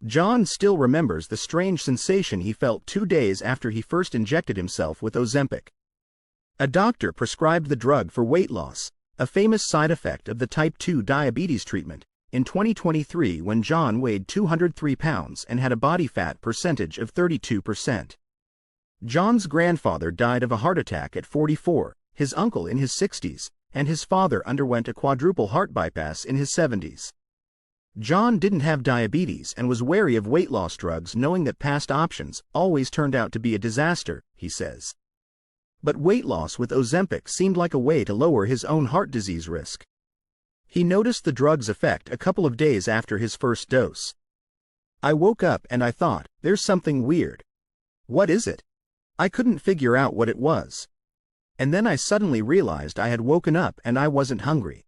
John still remembers the strange sensation he felt 2 days after he first injected himself with Ozempic. A doctor prescribed the drug for weight loss, a famous side effect of the type 2 diabetes treatment, in 2023 when John weighed 203 pounds and had a body fat percentage of 32%. John's grandfather died of a heart attack at 44, his uncle in his 60s, and his father underwent a quadruple heart bypass in his 70s. John didn't have diabetes and was wary of weight loss drugs, knowing that past options always turned out to be a disaster, he says. But weight loss with Ozempic seemed like a way to lower his own heart disease risk. He noticed the drug's effect a couple of days after his first dose. "I woke up and I thought, there's something weird. What is it? I couldn't figure out what it was. And then I suddenly realized I had woken up and I wasn't hungry.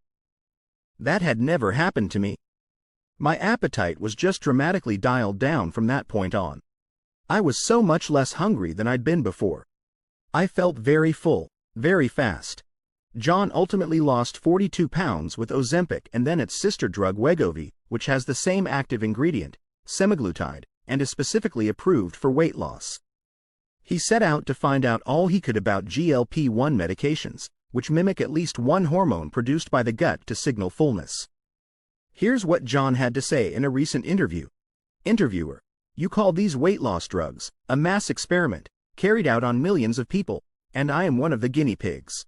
That had never happened to me. My appetite was just dramatically dialed down from that point on. I was so much less hungry than I'd been before. I felt very full, very fast." John ultimately lost 42 pounds with Ozempic and then its sister drug Wegovy, which has the same active ingredient, semaglutide, and is specifically approved for weight loss. He set out to find out all he could about GLP-1 medications, which mimic at least one hormone produced by the gut to signal fullness. Here's what John had to say in a recent interview. Interviewer: "You call these weight loss drugs a mass experiment, carried out on millions of people, and I am one of the guinea pigs.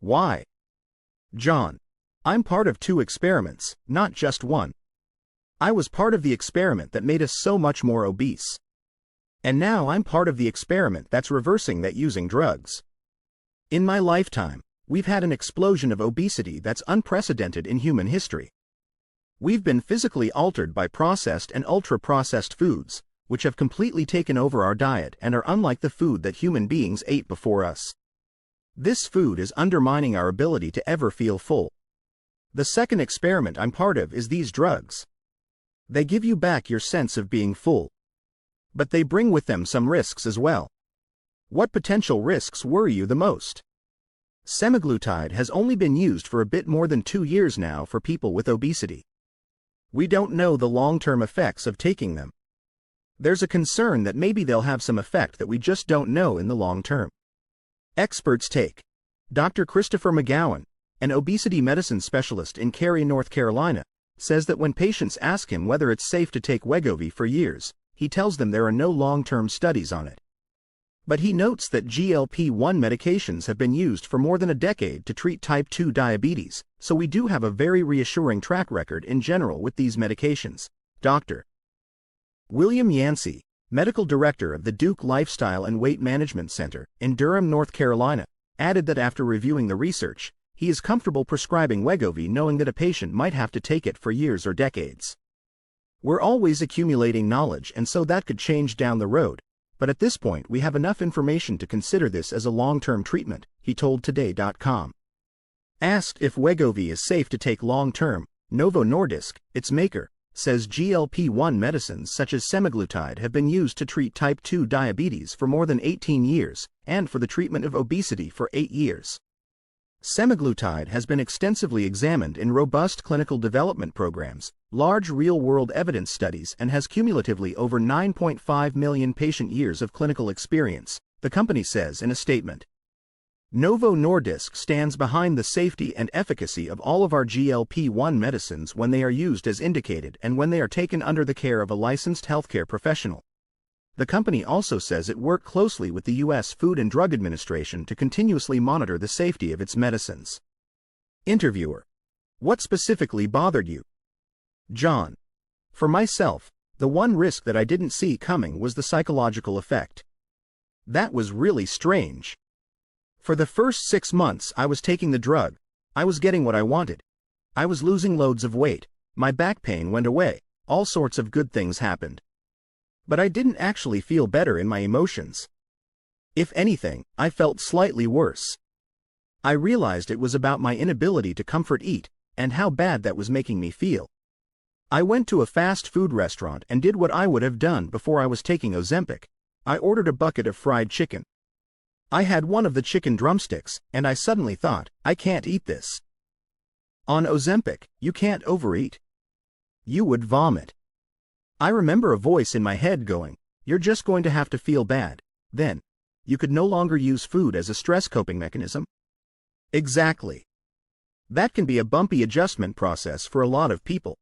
Why?" John: "I'm part of 2 experiments, not just one. I was part of the experiment that made us so much more obese. And now I'm part of the experiment that's reversing that using drugs. In my lifetime, we've had an explosion of obesity that's unprecedented in human history. We've been physically altered by processed and ultra-processed foods, which have completely taken over our diet and are unlike the food that human beings ate before us. This food is undermining our ability to ever feel full. The second experiment I'm part of is these drugs. They give you back your sense of being full. But they bring with them some risks as well. What potential risks worry you the most?" Semaglutide has only been used for a bit more than 2 years now for people with obesity. We don't know the long-term effects of taking them. There's a concern that maybe they'll have some effect that we just don't know in the long term. Experts take. Dr. Christopher McGowan, an obesity medicine specialist in Cary, North Carolina, says that when patients ask him whether it's safe to take Wegovy for years, he tells them there are no long-term studies on it. But he notes that GLP-1 medications have been used for more than a decade to treat type 2 diabetes, so we do have a very reassuring track record in general with these medications. Dr. William Yancey, medical director of the Duke Lifestyle and Weight Management Center in Durham, North Carolina, added that after reviewing the research, he is comfortable prescribing Wegovy knowing that a patient might have to take it for years or decades. "We're always accumulating knowledge, and so that could change down the road, but at this point we have enough information to consider this as a long-term treatment," he told Today.com. Asked if Wegovy is safe to take long-term, Novo Nordisk, its maker, says GLP-1 medicines such as semaglutide have been used to treat type 2 diabetes for more than 18 years, and for the treatment of obesity for 8 years. Semaglutide has been extensively examined in robust clinical development programs, large real-world evidence studies, and has cumulatively over 9.5 million patient years of clinical experience, the company says in a statement. Novo Nordisk stands behind the safety and efficacy of all of our GLP-1 medicines when they are used as indicated and when they are taken under the care of a licensed healthcare professional. The company also says it worked closely with the U.S. Food and Drug Administration to continuously monitor the safety of its medicines. Interviewer: "What specifically bothered you?" John: "For myself, the one risk that I didn't see coming was the psychological effect. That was really strange. For the first 6 months I was taking the drug, I was getting what I wanted. I was losing loads of weight, my back pain went away, all sorts of good things happened. But I didn't actually feel better in my emotions. If anything, I felt slightly worse. I realized it was about my inability to comfort eat, and how bad that was making me feel. I went to a fast food restaurant and did what I would have done before I was taking Ozempic. I ordered a bucket of fried chicken. I had one of the chicken drumsticks, and I suddenly thought, I can't eat this. On Ozempic, you can't overeat. You would vomit. I remember a voice in my head going, "You're just going to have to feel bad. Then, you could no longer use food as a stress coping mechanism." Exactly. That can be a bumpy adjustment process for a lot of people.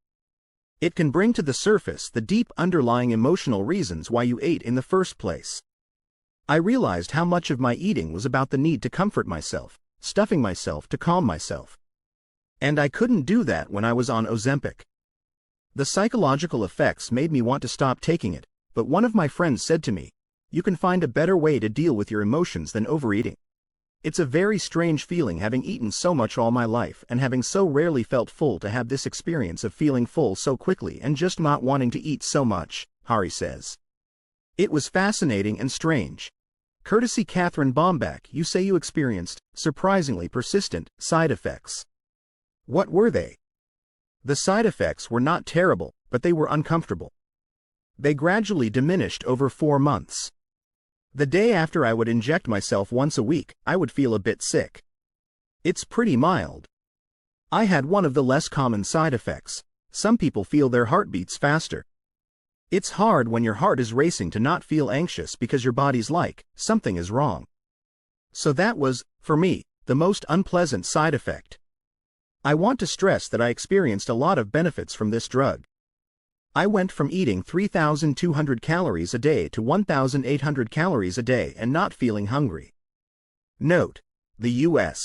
It can bring to the surface the deep underlying emotional reasons why you ate in the first place. I realized how much of my eating was about the need to comfort myself, stuffing myself to calm myself. And I couldn't do that when I was on Ozempic. The psychological effects made me want to stop taking it, but one of my friends said to me, "You can find a better way to deal with your emotions than overeating." It's a very strange feeling having eaten so much all my life and having so rarely felt full to have this experience of feeling full so quickly and just not wanting to eat so much, Hari says. It was fascinating and strange. Courtesy Catherine Bombach, you say you experienced, surprisingly persistent, side effects. What were they? The side effects were not terrible, but they were uncomfortable. They gradually diminished over 4 months. The day after I would inject myself once a week, I would feel a bit sick. It's pretty mild. I had one of the less common side effects. Some people feel their heart beats faster. It's hard when your heart is racing to not feel anxious because your body's like, something is wrong. So that was, for me, the most unpleasant side effect. I want to stress that I experienced a lot of benefits from this drug. I went from eating 3,200 calories a day to 1,800 calories a day and not feeling hungry. Note: the U.S.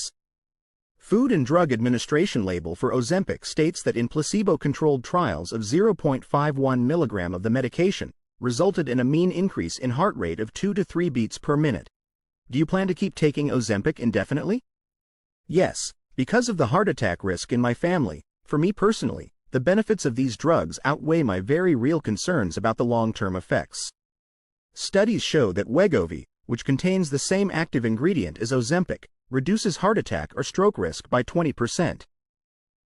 Food and Drug Administration label for Ozempic states that in placebo-controlled trials of 0.51 mg of the medication, resulted in a mean increase in heart rate of 2 to 3 beats per minute. Do you plan to keep taking Ozempic indefinitely? Yes, because of the heart attack risk in my family. For me personally, the benefits of these drugs outweigh my very real concerns about the long-term effects. Studies show that Wegovy, which contains the same active ingredient as Ozempic, reduces heart attack or stroke risk by 20%.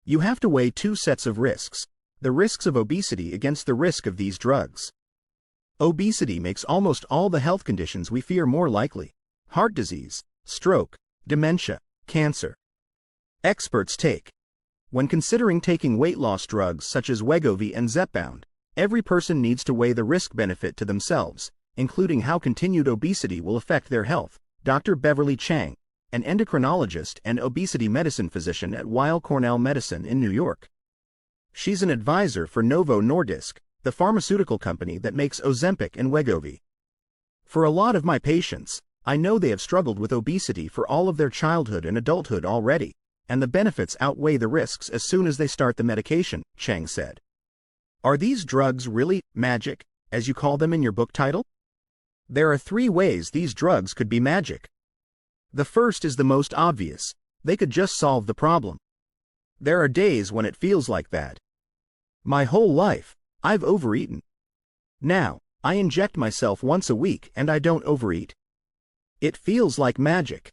You have to weigh 2 sets of risks: the risks of obesity against the risk of these drugs. Obesity makes almost all the health conditions we fear more likely: heart disease, stroke, dementia, cancer. Experts take. When considering taking weight loss drugs such as Wegovy and Zepbound, every person needs to weigh the risk-benefit to themselves, including how continued obesity will affect their health. Dr. Beverly Chang, an endocrinologist and obesity medicine physician at Weill Cornell Medicine in New York. She's an advisor for Novo Nordisk, the pharmaceutical company that makes Ozempic and Wegovy. For a lot of my patients, I know they have struggled with obesity for all of their childhood and adulthood already, and the benefits outweigh the risks as soon as they start the medication, Chang said. Are these drugs really magic, as you call them in your book title? There are 3 ways these drugs could be magic. The first is the most obvious: they could just solve the problem. There are days when it feels like that. My whole life, I've overeaten. Now, I inject myself once a week and I don't overeat. It feels like magic.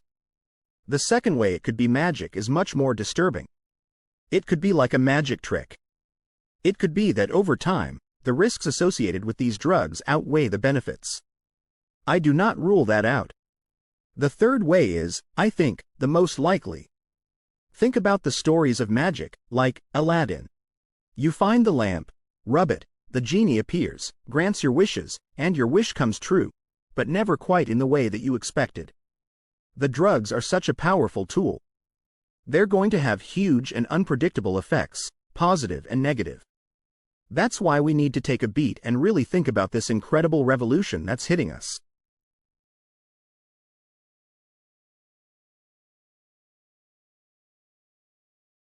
The second way it could be magic is much more disturbing. It could be like a magic trick. It could be that over time, the risks associated with these drugs outweigh the benefits. I do not rule that out. The third way is, I think, the most likely. Think about the stories of magic, like Aladdin. You find the lamp, rub it, the genie appears, grants your wishes, and your wish comes true, but never quite in the way that you expected. The drugs are such a powerful tool. They're going to have huge and unpredictable effects, positive and negative. That's why we need to take a beat and really think about this incredible revolution that's hitting us.